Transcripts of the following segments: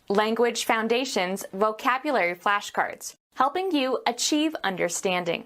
Language Foundations Vocabulary Flashcards, helping you achieve understanding.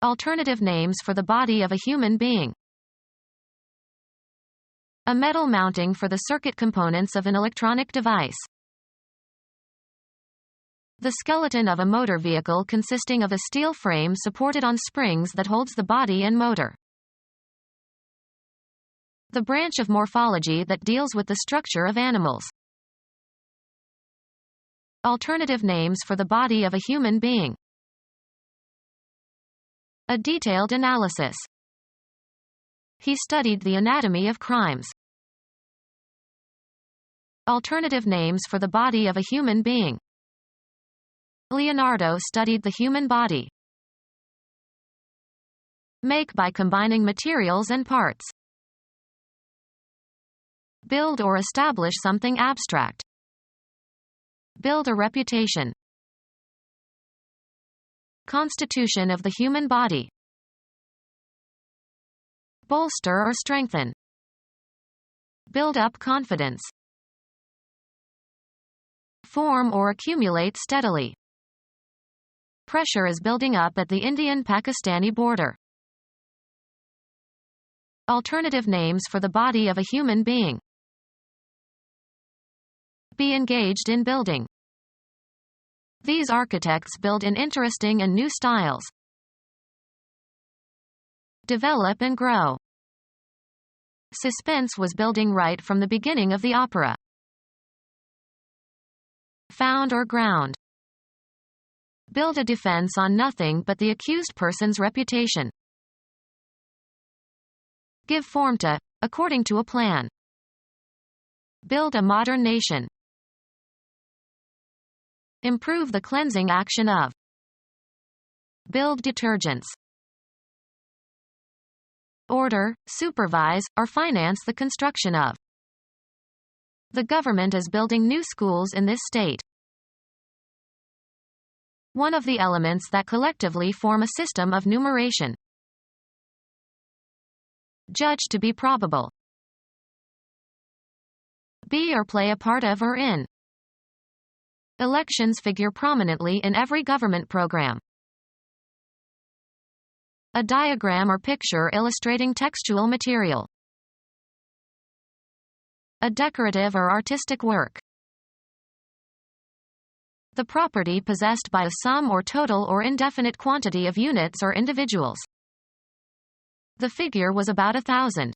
Alternative names for the body of a human being. A metal mounting for the circuit components of an electronic device. The skeleton of a motor vehicle consisting of a steel frame supported on springs that holds the body and motor. The branch of morphology that deals with the structure of animals. Alternative names for the body of a human being. A detailed analysis. He studied the anatomy of crimes. Alternative names for the body of a human being. Leonardo studied the human body. Make by combining materials and parts. Build or establish something abstract. Build a reputation. Constitution of the human body. Bolster or strengthen. Build up confidence. Form or accumulate steadily. Pressure is building up at the Indian-Pakistani border. Alternative names for the body of a human being. Be engaged in building. These architects build in interesting and new styles. Develop and grow. Suspense was building right from the beginning of the opera. Found or ground. Build a defense on nothing but the accused person's reputation. Give form to, according to a plan. Build a modern nation. Improve the cleansing action of. Build detergents. Order, supervise, or finance the construction of. The government is building new schools in this state. One of the elements that collectively form a system of numeration. Judge to be probable. Be or play a part of or in. Elections figure prominently in every government program. A diagram or picture illustrating textual material. A decorative or artistic work. The property possessed by a sum or total or indefinite quantity of units or individuals. The figure was about 1,000.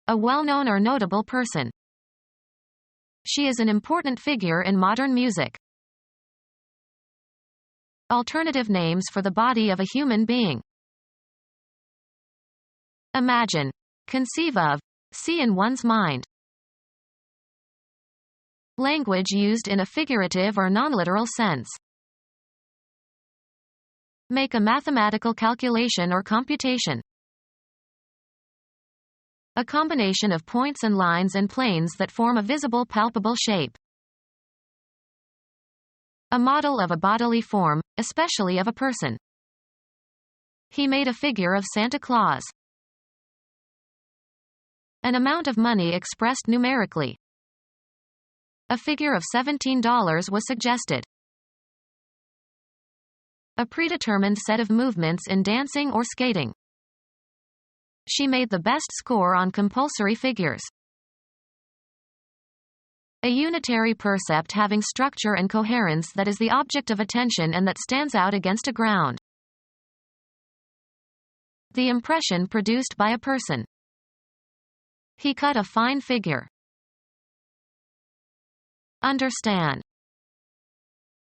A well-known or notable person. She is an important figure in modern music. Alternative names for the body of a human being. Imagine. Conceive of. See in one's mind. Language used in a figurative or non-literal sense. Make a mathematical calculation or computation. A combination of points and lines and planes that form a visible palpable shape. A model of a bodily form, especially of a person. He made a figure of Santa Claus. An amount of money expressed numerically. A figure of $17 was suggested. A predetermined set of movements in dancing or skating. She made the best score on compulsory figures. A unitary percept having structure and coherence that is the object of attention and that stands out against a ground. The impression produced by a person. He cut a fine figure. Understand.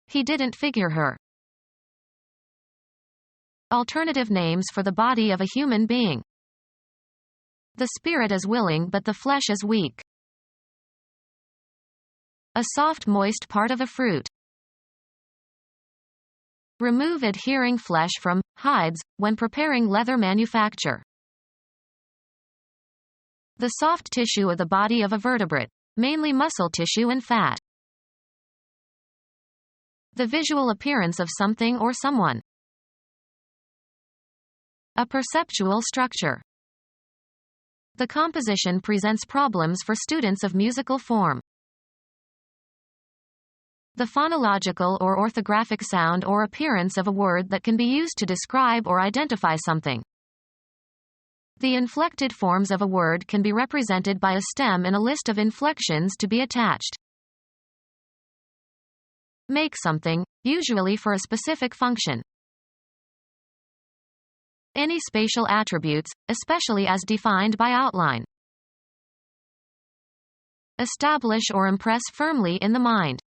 He didn't figure her. Alternative names for the body of a human being. The spirit is willing but the flesh is weak. A soft moist part of a fruit. Remove adhering flesh from hides when preparing leather manufacture. The soft tissue of the body of a vertebrate, mainly muscle tissue and fat. The visual appearance of something or someone. A perceptual structure. The composition presents problems for students of musical form. The phonological or orthographic sound or appearance of a word that can be used to describe or identify something. The inflected forms of a word can be represented by a stem in a list of inflections to be attached. Make something, usually for a specific function. Any spatial attributes, especially as defined by outline. Establish or impress firmly in the mind.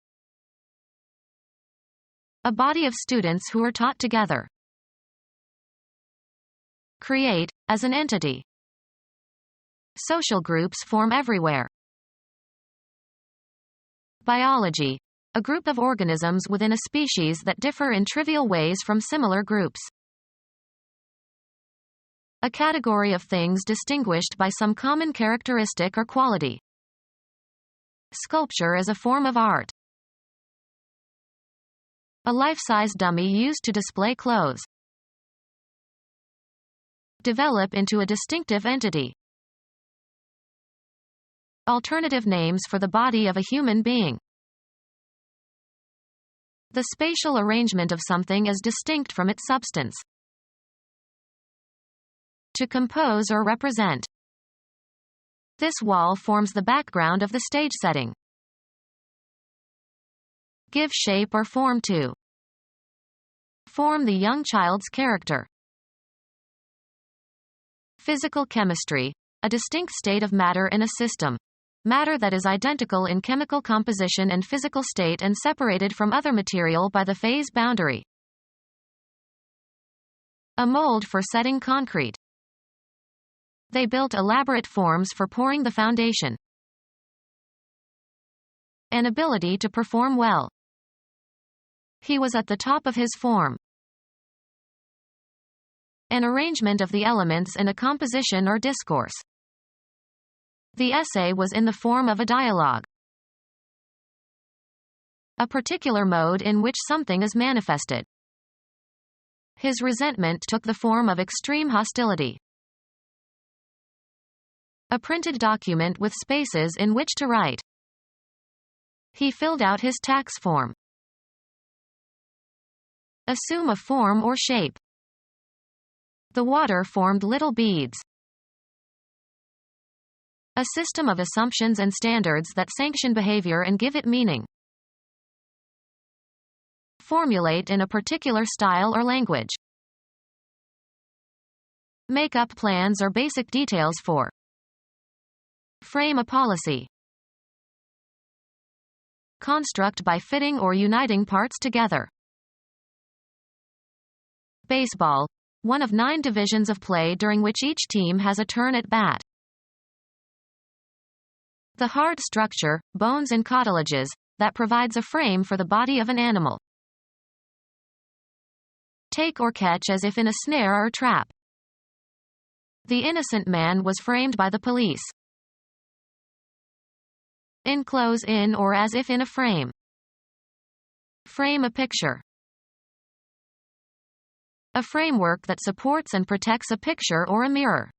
A body of students who are taught together. Create, as an entity. Social groups form everywhere. Biology. A group of organisms within a species that differ in trivial ways from similar groups. A category of things distinguished by some common characteristic or quality. Sculpture as a form of art. A life-size dummy used to display clothes. Develop into a distinctive entity. Alternative names for the body of a human being. The spatial arrangement of something is distinct from its substance. To compose or represent. This wall forms the background of the stage setting. Give shape or form to. Form the young child's character. Physical chemistry. A distinct state of matter in a system. Matter that is identical in chemical composition and physical state and separated from other material by the phase boundary. A mold for setting concrete. They built elaborate forms for pouring the foundation. An ability to perform well. He was at the top of his form. An arrangement of the elements in a composition or discourse. The essay was in the form of a dialogue. A particular mode in which something is manifested. His resentment took the form of extreme hostility. A printed document with spaces in which to write. He filled out his tax form. Assume a form or shape. The water formed little beads. A system of assumptions and standards that sanction behavior and give it meaning. Formulate in a particular style or language. Make up plans or basic details for. Frame a policy. Construct by fitting or uniting parts together. Baseball. One of 9 divisions of play during which each team has a turn at bat. The hard structure, bones and cartilages, that provides a frame for the body of an animal. Take or catch as if in a snare or trap. The innocent man was framed by the police. Enclose in or as if in a frame. Frame a picture. A framework that supports and protects a picture or a mirror.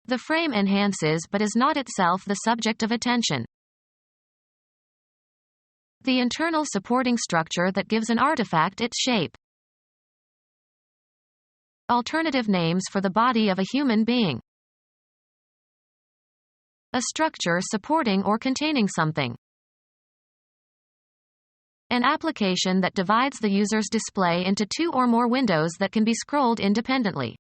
The frame enhances but is not itself the subject of attention. The internal supporting structure that gives an artifact its shape. Alternative names for the body of a human being. A structure supporting or containing something. An application that divides the user's display into 2 or more windows that can be scrolled independently.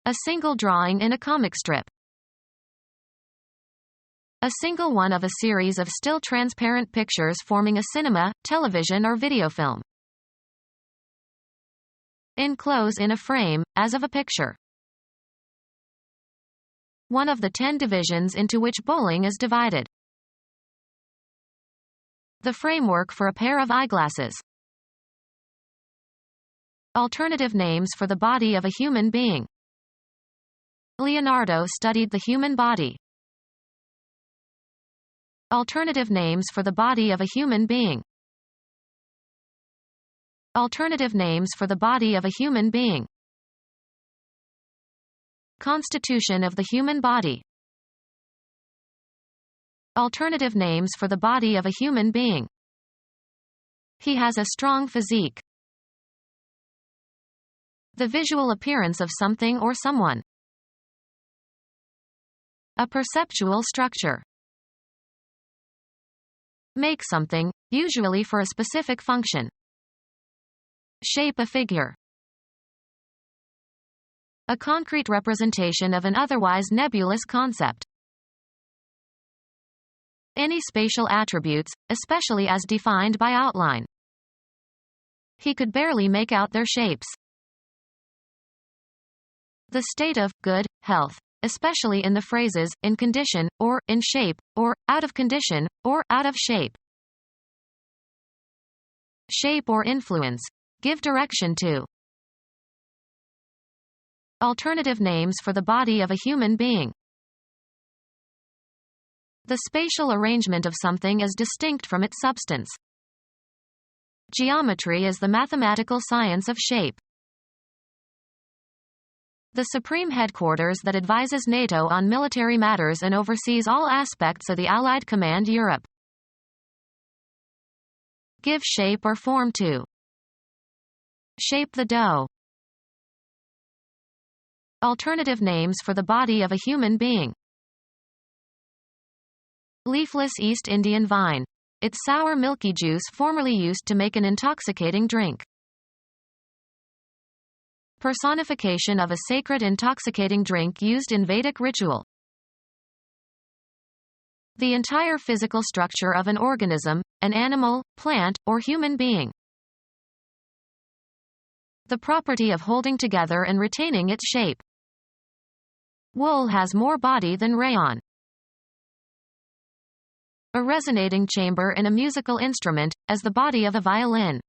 A single drawing in a comic strip. A single one of a series of still transparent pictures forming a cinema, television or video film. Enclose in a frame, as of a picture. One of the 10 divisions into which bowling is divided. The framework for a pair of eyeglasses. Alternative names for the body of a human being. Leonardo studied the human body. Alternative names for the body of a human being. Alternative names for the body of a human being. Constitution of the human body. Alternative names for the body of a human being. He has a strong physique. The visual appearance of something or someone. A perceptual structure. Make something, usually for a specific function. Shape a figure. A concrete representation of an otherwise nebulous concept. Any spatial attributes, especially as defined by outline. He could barely make out their shapes. The state of good health, especially in the phrases in condition, or in shape, or out of condition, or out of shape. Shape or influence. Give direction to. Alternative names for the body of a human being. The spatial arrangement of something is distinct from its substance. Geometry is the mathematical science of shape. The supreme headquarters that advises NATO on military matters and oversees all aspects of the Allied Command Europe. Give shape or form to. Shape the dough. Alternative names for the body of a human being. Leafless East Indian vine. Its sour milky juice formerly used to make an intoxicating drink. Personification of a sacred intoxicating drink used in Vedic ritual. The entire physical structure of an organism, an animal, plant, or human being. The property of holding together and retaining its shape. Wool has more body than rayon. A resonating chamber in a musical instrument, as the body of a violin.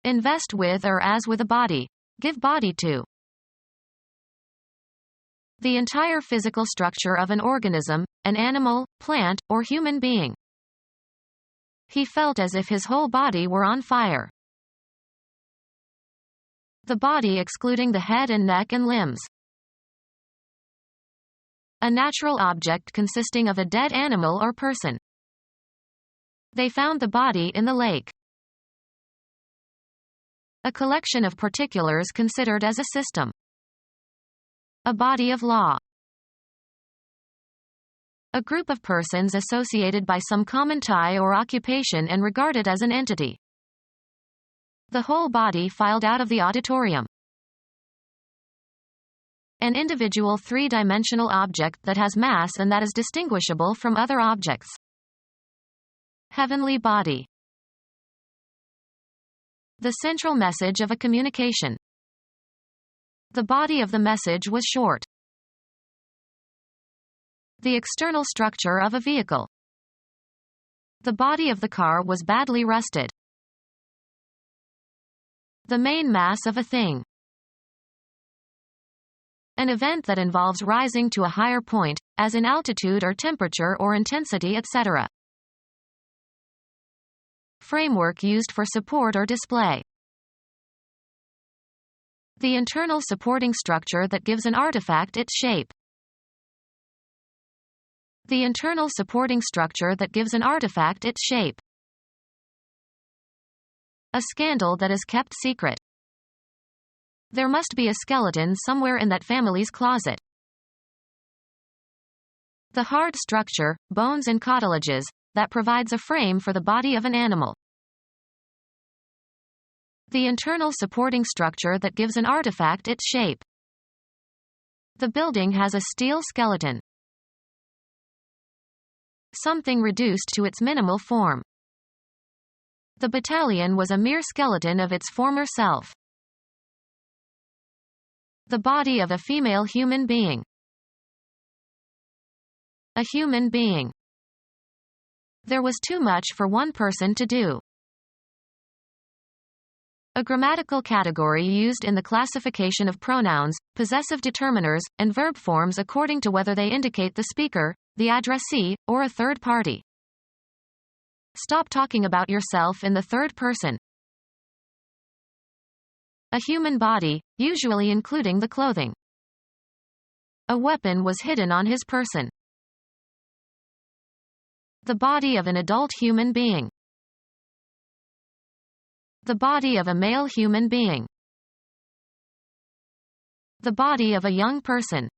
Invest with or as with a body. Give body to. The entire physical structure of an organism, an animal, plant, or human being. He felt as if his whole body were on fire. The body excluding the head and neck and limbs. A natural object consisting of a dead animal or person. They found the body in the lake. A collection of particulars considered as a system. A body of law. A group of persons associated by some common tie or occupation and regarded as an entity. The whole body filed out of the auditorium. An individual three-dimensional object that has mass and that is distinguishable from other objects. Heavenly body. The central message of a communication. The body of the message was short. The external structure of a vehicle. The body of the car was badly rusted. The main mass of a thing. An event that involves rising to a higher point, as in altitude or temperature or intensity, etc. Framework used for support or display. The internal supporting structure that gives an artifact its shape. The internal supporting structure that gives an artifact its shape. A scandal that is kept secret. There must be a skeleton somewhere in that family's closet. The hard structure, bones and cartilages, that provides a frame for the body of an animal. The internal supporting structure that gives an artifact its shape. The building has a steel skeleton. Something reduced to its minimal form. The battalion was a mere skeleton of its former self. The body of a female human being. A human being. There was too much for one person to do. A grammatical category used in the classification of pronouns, possessive determiners, and verb forms according to whether they indicate the speaker, the addressee, or a third party. Stop talking about yourself in the third person. A human body, usually including the clothing. A weapon was hidden on his person. The body of an adult human being. The body of a male human being. The body of a young person.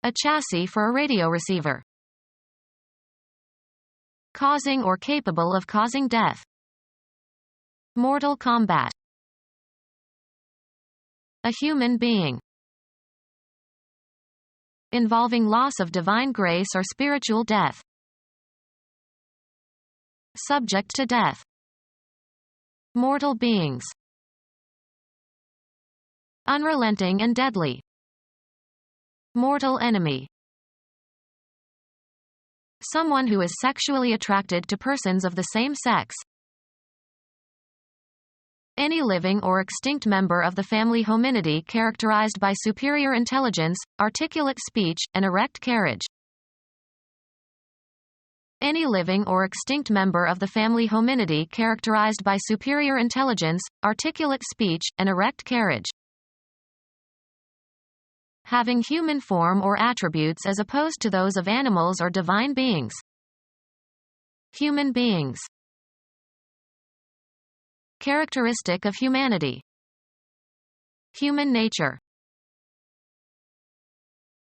A chassis for a radio receiver. Causing or capable of causing death. Mortal combat. A human being. Involving loss of divine grace or spiritual death. Subject to death. Mortal beings. Unrelenting and deadly. Mortal enemy. Someone who is sexually attracted to persons of the same sex. Any living or extinct member of the family Hominidae characterized by superior intelligence, articulate speech, and erect carriage. Any living or extinct member of the family Hominidae characterized by superior intelligence, articulate speech, and erect carriage. Having human form or attributes as opposed to those of animals or divine beings. Human beings. Characteristic of humanity. Human nature.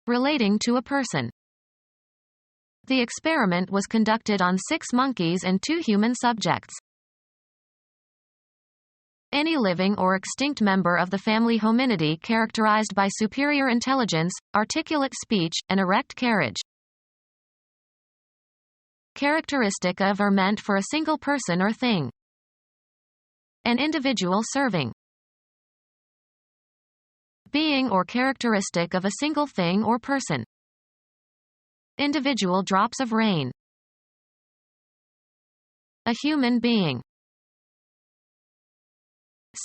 Relating to a person. The experiment was conducted on 6 monkeys and 2 human subjects. Any living or extinct member of the family Hominidae characterized by superior intelligence, articulate speech, and erect carriage. Characteristic of or meant for a single person or thing. An individual serving. Being or characteristic of a single thing or person. Individual drops of rain. A human being.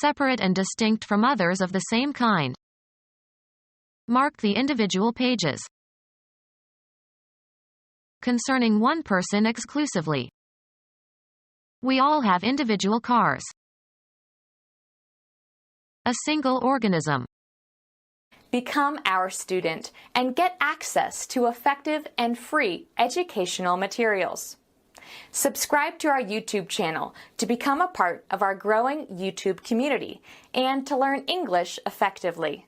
Separate and distinct from others of the same kind. Mark the individual pages. Concerning one person exclusively. We all have individual cars. A single organism. Become our student and get access to effective and free educational materials. Subscribe to our YouTube channel to become a part of our growing YouTube community and to learn English effectively.